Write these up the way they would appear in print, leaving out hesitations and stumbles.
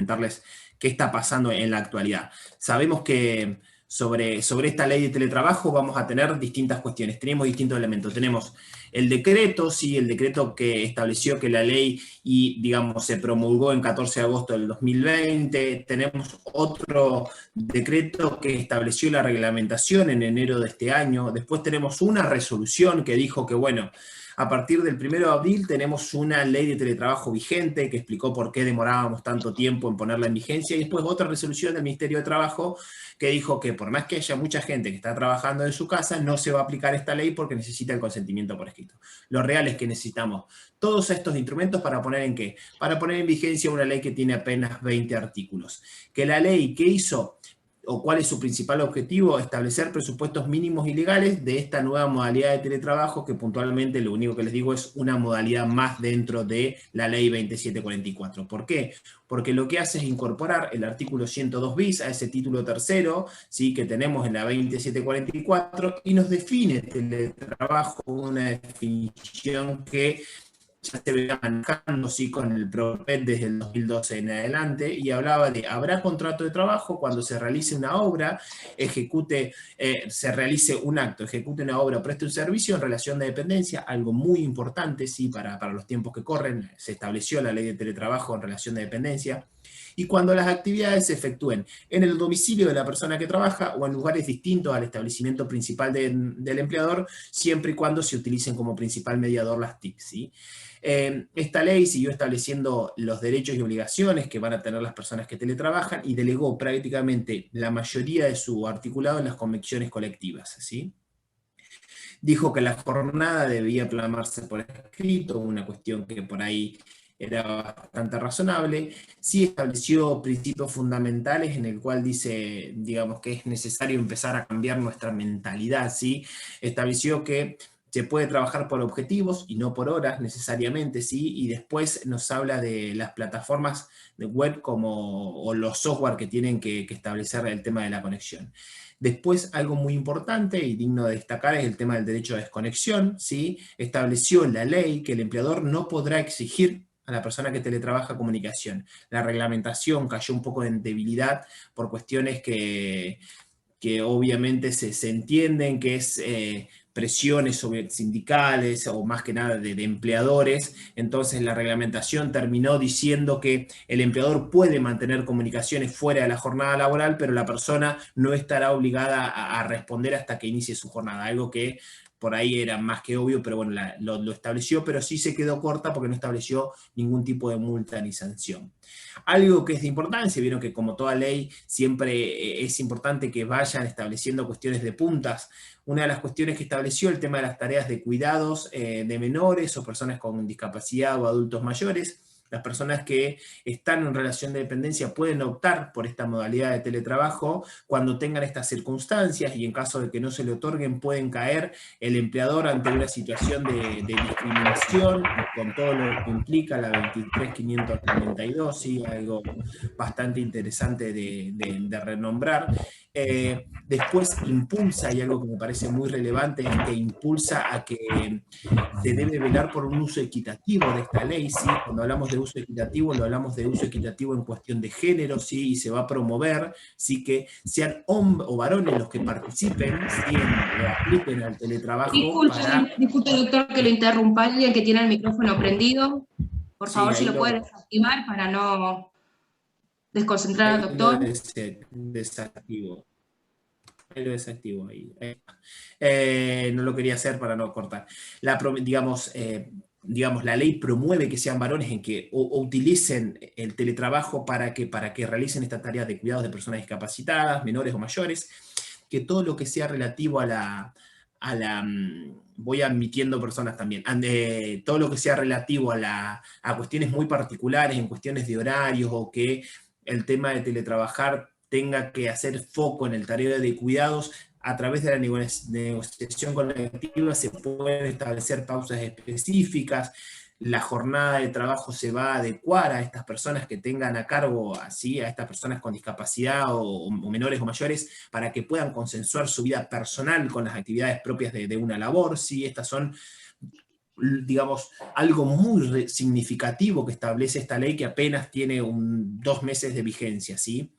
comentarles qué está pasando en la actualidad. Sabemos que sobre esta ley de teletrabajo vamos a tener distintas cuestiones, tenemos distintos elementos. Tenemos el decreto, sí, el decreto que estableció que la ley y, digamos, se promulgó en 14 de agosto del 2020. Tenemos otro decreto que estableció la reglamentación en enero de este año. Después tenemos una resolución que dijo que, bueno, a partir del 1 de abril tenemos una ley de teletrabajo vigente que explicó por qué demorábamos tanto tiempo en ponerla en vigencia, y después otra resolución del Ministerio de Trabajo que dijo que por más que haya mucha gente que está trabajando en su casa, no se va a aplicar esta ley porque necesita el consentimiento por escrito. Lo real es que necesitamos todos estos instrumentos para poner en ¿qué? Para poner en vigencia una ley que tiene apenas 20 artículos. Que la ley, ¿qué hizo? ¿O cuál es su principal objetivo? Establecer presupuestos mínimos y legales de esta nueva modalidad de teletrabajo, que puntualmente lo único que les digo es una modalidad más dentro de la ley 2744. ¿Por qué? Porque lo que hace es incorporar el artículo 102 bis a ese título tercero, ¿sí?, que tenemos en la 2744, y nos define teletrabajo, una definición que ya se venía manejando, sí, con el PROPET desde el 2012 en adelante, y hablaba de, habrá contrato de trabajo cuando se realice una obra, se realice un acto, ejecute una obra o preste un servicio en relación de dependencia, algo muy importante, sí, para los tiempos que corren. Se estableció la ley de teletrabajo en relación de dependencia. Y cuando las actividades se efectúen en el domicilio de la persona que trabaja o en lugares distintos al establecimiento principal del empleador, siempre y cuando se utilicen como principal mediador las TIC, ¿sí? Esta ley siguió estableciendo los derechos y obligaciones que van a tener las personas que teletrabajan y delegó prácticamente la mayoría de su articulado en las convenciones colectivas, ¿sí? Dijo que la jornada debía plasmarse por escrito, una cuestión que por ahí era bastante razonable. Sí estableció principios fundamentales en el cual dice, digamos, que es necesario empezar a cambiar nuestra mentalidad, ¿sí? Estableció que se puede trabajar por objetivos y no por horas necesariamente, ¿sí? Y después nos habla de las plataformas de web o los software que tienen que establecer el tema de la conexión. Después, algo muy importante y digno de destacar es el tema del derecho de desconexión, ¿sí? Estableció la ley que el empleador no podrá exigir a la persona que teletrabaja comunicación. La reglamentación cayó un poco en debilidad por cuestiones que obviamente se entienden que es presiones sobre sindicales o más que nada de empleadores. Entonces la reglamentación terminó diciendo que el empleador puede mantener comunicaciones fuera de la jornada laboral, pero la persona no estará obligada a responder hasta que inicie su jornada, algo que por ahí era más que obvio, pero bueno, lo estableció, pero sí se quedó corta porque no estableció ningún tipo de multa ni sanción. Algo que es de importancia, vieron que como toda ley siempre es importante que vayan estableciendo cuestiones de puntas. Una de las cuestiones que estableció el tema de las tareas de cuidados de menores o personas con discapacidad o adultos mayores. Las personas que están en relación de dependencia pueden optar por esta modalidad de teletrabajo cuando tengan estas circunstancias, y en caso de que no se le otorguen pueden caer el empleador ante una situación de discriminación, con todo lo que implica la 23.592, ¿sí? Algo bastante interesante de renombrar. Después impulsa, y algo que me parece muy relevante, es que impulsa a que se debe velar por un uso equitativo de esta ley, ¿sí? Cuando hablamos de uso equitativo, lo hablamos de uso equitativo en cuestión de género, ¿sí? Y se va a promover, ¿sí?, que sean hombres o varones los que participen, ¿sí?, o apliquen al teletrabajo para... Disculpe, doctor, que lo interrumpa. Alguien que tiene el micrófono prendido, por favor, si lo puede desactivar para no desconcentrar al doctor. Desactivo. Ahí lo desactivo. No lo quería hacer para no cortar. Digamos, la ley promueve que sean varones en que utilicen el teletrabajo para que realicen estas tareas de cuidados de personas discapacitadas, menores o mayores, que todo lo que sea relativo voy admitiendo personas también, todo lo que sea relativo a cuestiones muy particulares, en cuestiones de horarios, o que el tema de teletrabajar tenga que hacer foco en el tarea de cuidados, a través de la negociación colectiva se pueden establecer pausas específicas. La jornada de trabajo se va a adecuar a estas personas que tengan a cargo, así, a estas personas con discapacidad o menores o mayores, para que puedan consensuar su vida personal con las actividades propias de una labor, ¿sí? Estas son digamos, algo muy significativo que establece esta ley que apenas tiene 2 meses de vigencia, ¿sí?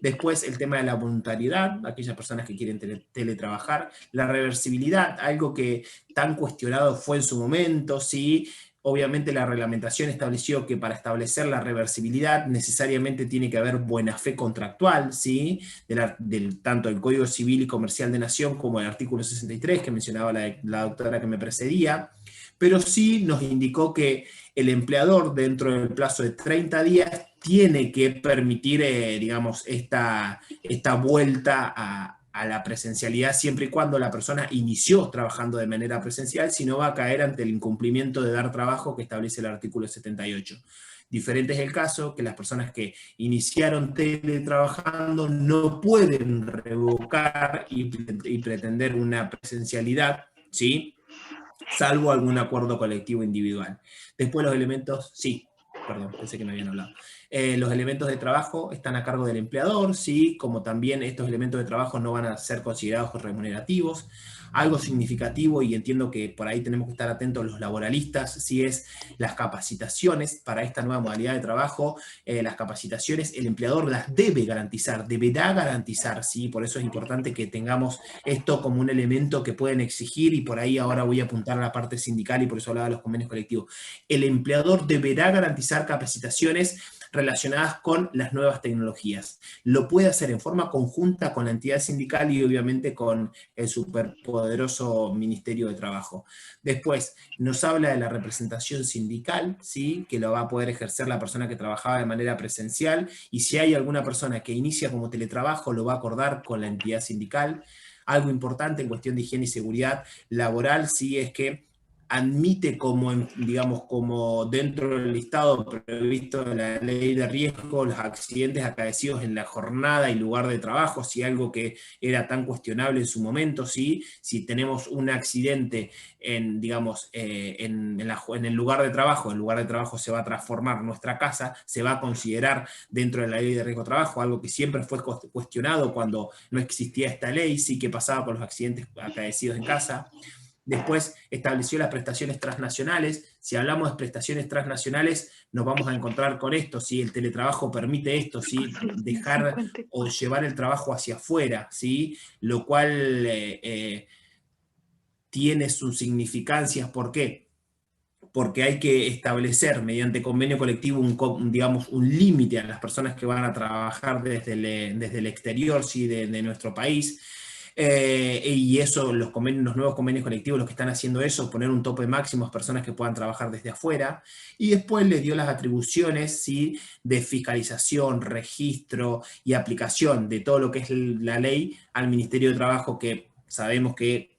Después el tema de la voluntariedad, aquellas personas que quieren teletrabajar, la reversibilidad, algo que tan cuestionado fue en su momento, ¿sí? Obviamente la reglamentación estableció que para establecer la reversibilidad necesariamente tiene que haber buena fe contractual, ¿sí? Tanto el Código Civil y Comercial de Nación como el artículo 63 que mencionaba la doctora que me precedía, pero sí nos indicó que el empleador dentro del plazo de 30 días tiene que permitir, digamos, esta vuelta a la presencialidad siempre y cuando la persona inició trabajando de manera presencial, si no va a caer ante el incumplimiento de dar trabajo que establece el artículo 78. Diferente es el caso que las personas que iniciaron teletrabajando no pueden revocar y pretender una presencialidad, ¿sí? Salvo algún acuerdo colectivo individual. Después los elementos, sí, perdón, pensé que me habían hablado. Los elementos de trabajo están a cargo del empleador, sí, como también estos elementos de trabajo no van a ser considerados remunerativos. Algo significativo, y entiendo que por ahí tenemos que estar atentos los laboralistas, sí, es las capacitaciones para esta nueva modalidad de trabajo. Las capacitaciones el empleador las debe garantizar, deberá garantizar, sí, por eso es importante que tengamos esto como un elemento que pueden exigir, y por ahí ahora voy a apuntar a la parte sindical y por eso hablaba de los convenios colectivos. El empleador deberá garantizar capacitaciones relacionadas con las nuevas tecnologías. Lo puede hacer en forma conjunta con la entidad sindical y obviamente con el superpoderoso Ministerio de Trabajo. Después, nos habla de la representación sindical, ¿sí? Que lo va a poder ejercer la persona que trabajaba de manera presencial, y si hay alguna persona que inicia como teletrabajo, lo va a acordar con la entidad sindical. Algo importante en cuestión de higiene y seguridad laboral, sí, es que admite como, digamos, como dentro del listado previsto de la ley de riesgo, los accidentes acaecidos en la jornada y lugar de trabajo, si algo que era tan cuestionable en su momento, ¿sí? Si tenemos un accidente en, digamos, en el lugar de trabajo, el lugar de trabajo se va a transformar nuestra casa, se va a considerar dentro de la ley de riesgo de trabajo, algo que siempre fue cuestionado cuando no existía esta ley, sí, que pasaba con los accidentes acaecidos en casa. Después estableció las prestaciones transnacionales. Si hablamos de prestaciones transnacionales, nos vamos a encontrar con esto, ¿sí? El teletrabajo permite esto, ¿sí? Dejar o llevar el trabajo hacia afuera, ¿sí? Lo cual tiene sus significancias. ¿Por qué? Porque hay que establecer mediante convenio colectivo digamos, un límite a las personas que van a trabajar desde el exterior, ¿sí? de nuestro país. Y eso, los nuevos convenios colectivos, los que están haciendo eso, poner un tope máximo a personas que puedan trabajar desde afuera. Y después le dio las atribuciones, ¿sí? De fiscalización, registro y aplicación de todo lo que es la ley al Ministerio de Trabajo, que sabemos que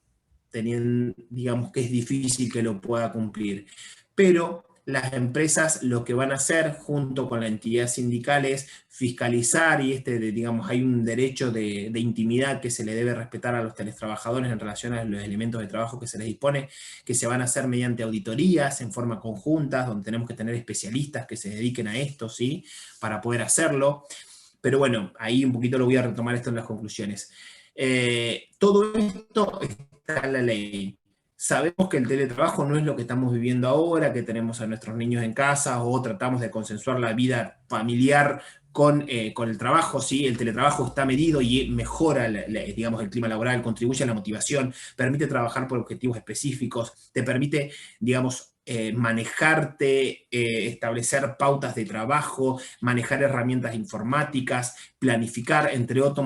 digamos que es difícil que lo pueda cumplir. Pero las empresas lo que van a hacer junto con la entidad sindical es fiscalizar, y digamos, hay un derecho de intimidad que se le debe respetar a los teletrabajadores en relación a los elementos de trabajo que se les dispone, que se van a hacer mediante auditorías en forma conjunta, donde tenemos que tener especialistas que se dediquen a esto, ¿sí? Para poder hacerlo. Pero bueno, ahí un poquito lo voy a retomar esto en las conclusiones. Todo esto está en la ley. Sabemos que el teletrabajo no es lo que estamos viviendo ahora, que tenemos a nuestros niños en casa o tratamos de consensuar la vida familiar con el trabajo, ¿sí? El teletrabajo está medido y mejora, digamos, el clima laboral, contribuye a la motivación, permite trabajar por objetivos específicos, te permite, digamos, manejarte, establecer pautas de trabajo, manejar herramientas informáticas, planificar, entre otro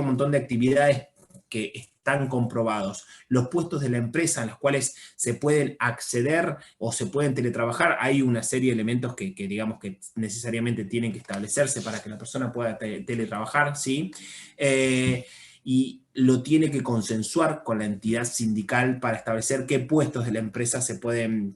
montón de actividades que están comprobados. Los puestos de la empresa en los cuales se pueden acceder o se pueden teletrabajar, hay una serie de elementos que digamos que necesariamente tienen que establecerse para que la persona pueda teletrabajar, ¿sí? Y lo tiene que consensuar con la entidad sindical para establecer qué puestos de la empresa se pueden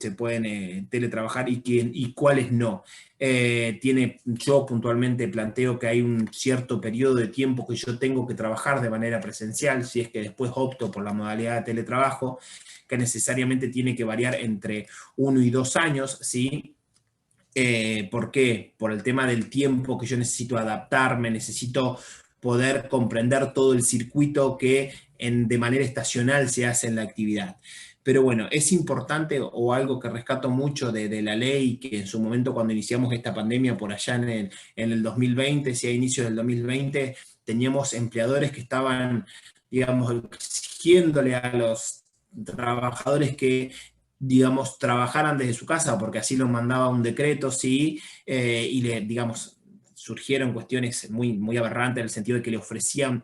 teletrabajar y cuáles no. Yo puntualmente planteo que hay un cierto periodo de tiempo que yo tengo que trabajar de manera presencial, si es que después opto por la modalidad de teletrabajo, que necesariamente tiene que variar entre 1 y 2 años, ¿sí? ¿Por qué? Por el tema del tiempo que yo necesito adaptarme, necesito poder comprender todo el circuito que de manera estacional se hace en la actividad. pero bueno, es importante, o algo que rescato mucho de la ley, que en su momento cuando iniciamos esta pandemia por allá en el 2020, si a inicios del 2020, teníamos empleadores que estaban, digamos, exigiéndole a los trabajadores que, digamos, trabajaran desde su casa, porque así lo mandaba un decreto, sí, y digamos, surgieron cuestiones muy aberrantes en el sentido de que le ofrecían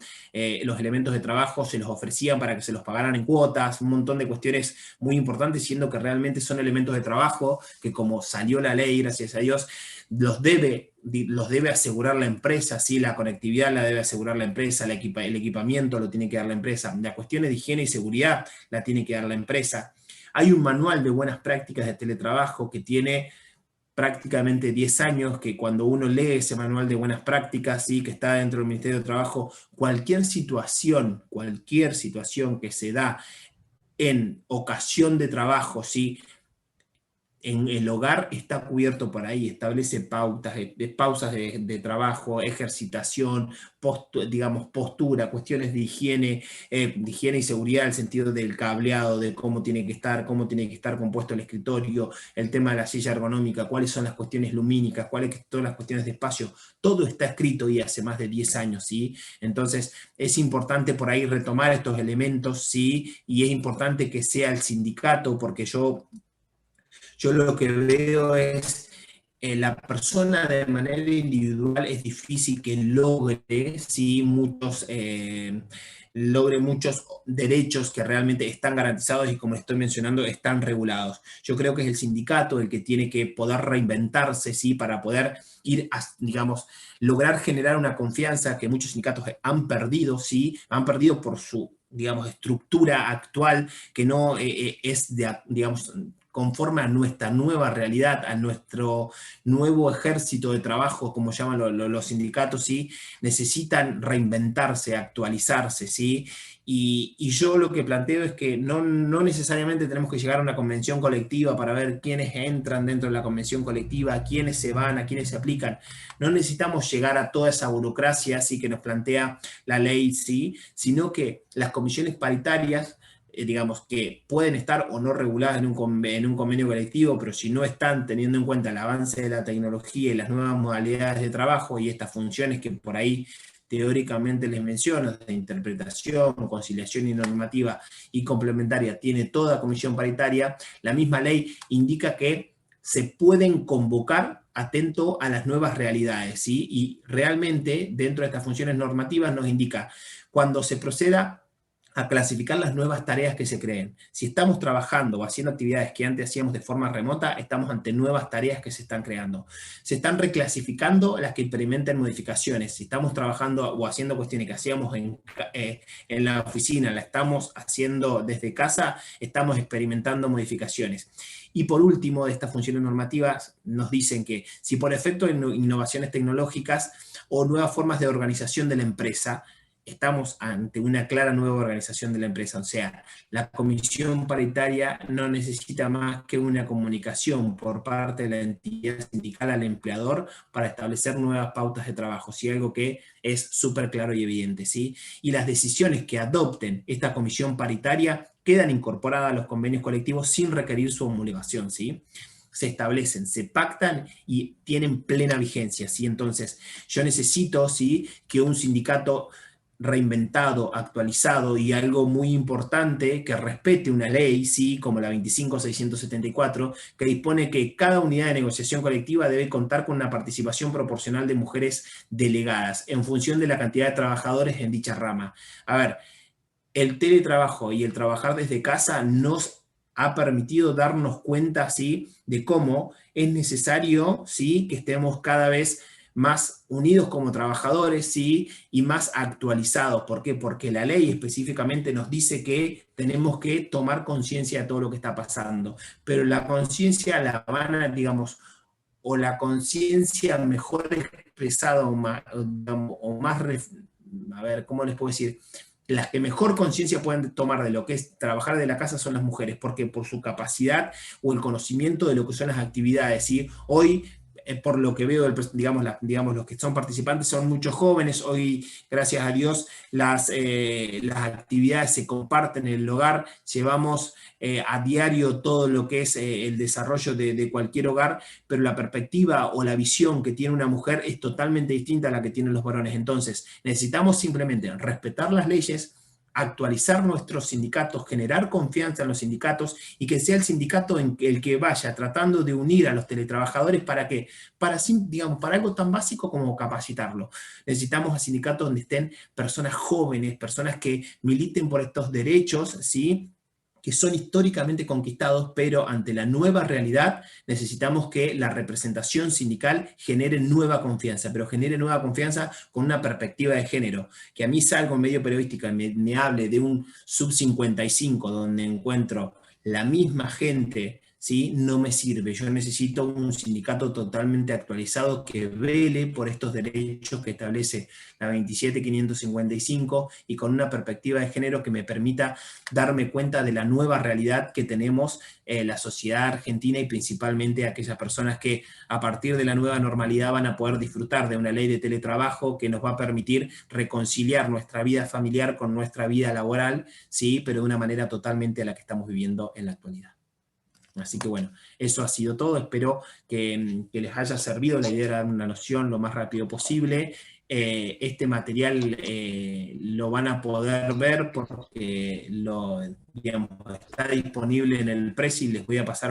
los elementos de trabajo, se los ofrecían para que se los pagaran en cuotas, un montón de cuestiones muy importantes, siendo que realmente son elementos de trabajo que, como salió la ley, gracias a Dios, los debe asegurar la empresa, ¿sí? La conectividad la debe asegurar la empresa, el equipamiento lo tiene que dar la empresa, las cuestiones de higiene y seguridad la tiene que dar la empresa. Hay un manual de buenas prácticas de teletrabajo que tiene prácticamente 10 años, que cuando uno lee ese manual de buenas prácticas, ¿sí? Que está dentro del Ministerio de Trabajo, cualquier situación que se da en ocasión de trabajo, ¿sí? En el hogar está cubierto por ahí, establece pausas de trabajo, ejercitación, digamos, postura, cuestiones de higiene y seguridad, en el sentido del cableado, de cómo tiene que estar compuesto el escritorio, el tema de la silla ergonómica, cuáles son las cuestiones lumínicas, todas las cuestiones de espacio, todo está escrito y hace más de 10 años, ¿sí? Entonces es importante por ahí retomar estos elementos, ¿sí? Y es importante que sea el sindicato, porque yo lo que veo es la persona de manera individual es difícil que logre, ¿sí? Logre muchos derechos que realmente están garantizados y, como estoy mencionando, están regulados. Yo creo que es el sindicato el que tiene que poder reinventarse, ¿sí? Para poder ir a, digamos, lograr generar una confianza que muchos sindicatos han perdido, ¿sí? Han perdido por su, digamos, estructura actual, que no es, digamos, conforme a nuestra nueva realidad, a nuestro nuevo ejército de trabajo, como llaman los sindicatos, ¿sí? Necesitan reinventarse, actualizarse, ¿sí? Y yo lo que planteo es que no necesariamente tenemos que llegar a una convención colectiva para ver quiénes entran dentro de la convención colectiva, quiénes se van, a quiénes se aplican. No necesitamos llegar a toda esa burocracia, ¿sí? Que nos plantea la ley, ¿sí? Sino que las comisiones paritarias, digamos, que pueden estar o no reguladas en un convenio colectivo, pero si no están teniendo en cuenta el avance de la tecnología y las nuevas modalidades de trabajo y estas funciones que por ahí teóricamente les menciono, de interpretación, conciliación y normativa y complementaria, tiene toda comisión paritaria, la misma ley indica que se pueden convocar atento a las nuevas realidades, ¿sí? Y realmente dentro de estas funciones normativas nos indica cuando se proceda a clasificar las nuevas tareas que se creen. Si estamos trabajando o haciendo actividades que antes hacíamos de forma remota, estamos ante nuevas tareas que se están creando. Se están reclasificando las que experimenten modificaciones. Si estamos trabajando o haciendo cuestiones que hacíamos en la oficina, la estamos haciendo desde casa, estamos experimentando modificaciones. Y por último, de estas funciones normativas, nos dicen que si por efecto de innovaciones tecnológicas o nuevas formas de organización de la empresa, estamos ante una clara nueva organización de la empresa. O sea, la comisión paritaria no necesita más que una comunicación por parte de la entidad sindical al empleador para establecer nuevas pautas de trabajo, ¿sí? Algo que es súper claro y evidente, ¿sí? Y las decisiones que adopten esta comisión paritaria quedan incorporadas a los convenios colectivos sin requerir su homologación, ¿sí? Se establecen, se pactan y tienen plena vigencia, ¿sí? Entonces, yo necesito, ¿sí?, que un sindicato reinventado, actualizado y algo muy importante, que respete una ley, ¿sí?, como la 25.674, que dispone que cada unidad de negociación colectiva debe contar con una participación proporcional de mujeres delegadas en función de la cantidad de trabajadores en dicha rama. A ver, el teletrabajo y el trabajar desde casa nos ha permitido darnos cuenta, ¿sí?, de cómo es necesario, ¿sí?, que estemos cada vez más unidos como trabajadores, ¿sí?, y más actualizados. ¿Por qué? Porque la ley específicamente nos dice que tenemos que tomar conciencia de todo lo que está pasando, pero la conciencia la van a, digamos, o la conciencia mejor expresada o más, a ver, ¿cómo les puedo decir? Las que mejor conciencia pueden tomar de lo que es trabajar de la casa son las mujeres, porque por su capacidad o el conocimiento de lo que son las actividades, ¿sí? Hoy por lo que veo, digamos, los que son participantes son muchos jóvenes. Hoy, gracias a Dios, las actividades se comparten en el hogar, llevamos a diario todo lo que es el desarrollo de cualquier hogar, pero la perspectiva o la visión que tiene una mujer es totalmente distinta a la que tienen los varones. Entonces, necesitamos simplemente respetar las leyes, actualizar nuestros sindicatos, generar confianza en los sindicatos y que sea el sindicato el que vaya tratando de unir a los teletrabajadores para que, digamos, para algo tan básico como capacitarlo. Necesitamos a sindicatos donde estén personas jóvenes, personas que militen por estos derechos, ¿sí?, que son históricamente conquistados, pero ante la nueva realidad necesitamos que la representación sindical genere nueva confianza, pero genere nueva confianza con una perspectiva de género. Que a mí salga un medio periodístico y me hable de un sub-55 donde encuentro la misma gente, ¿sí?, no me sirve. Yo necesito un sindicato totalmente actualizado que vele por estos derechos que establece la 27555 y con una perspectiva de género que me permita darme cuenta de la nueva realidad que tenemos la sociedad argentina y principalmente aquellas personas que a partir de la nueva normalidad van a poder disfrutar de una ley de teletrabajo que nos va a permitir reconciliar nuestra vida familiar con nuestra vida laboral, sí, pero de una manera totalmente a la que estamos viviendo en la actualidad. Así que bueno, eso ha sido todo. Espero que les haya servido. La idea era dar una noción lo más rápido posible. Este material lo van a poder ver porque digamos, está disponible en el Prezi y les voy a pasar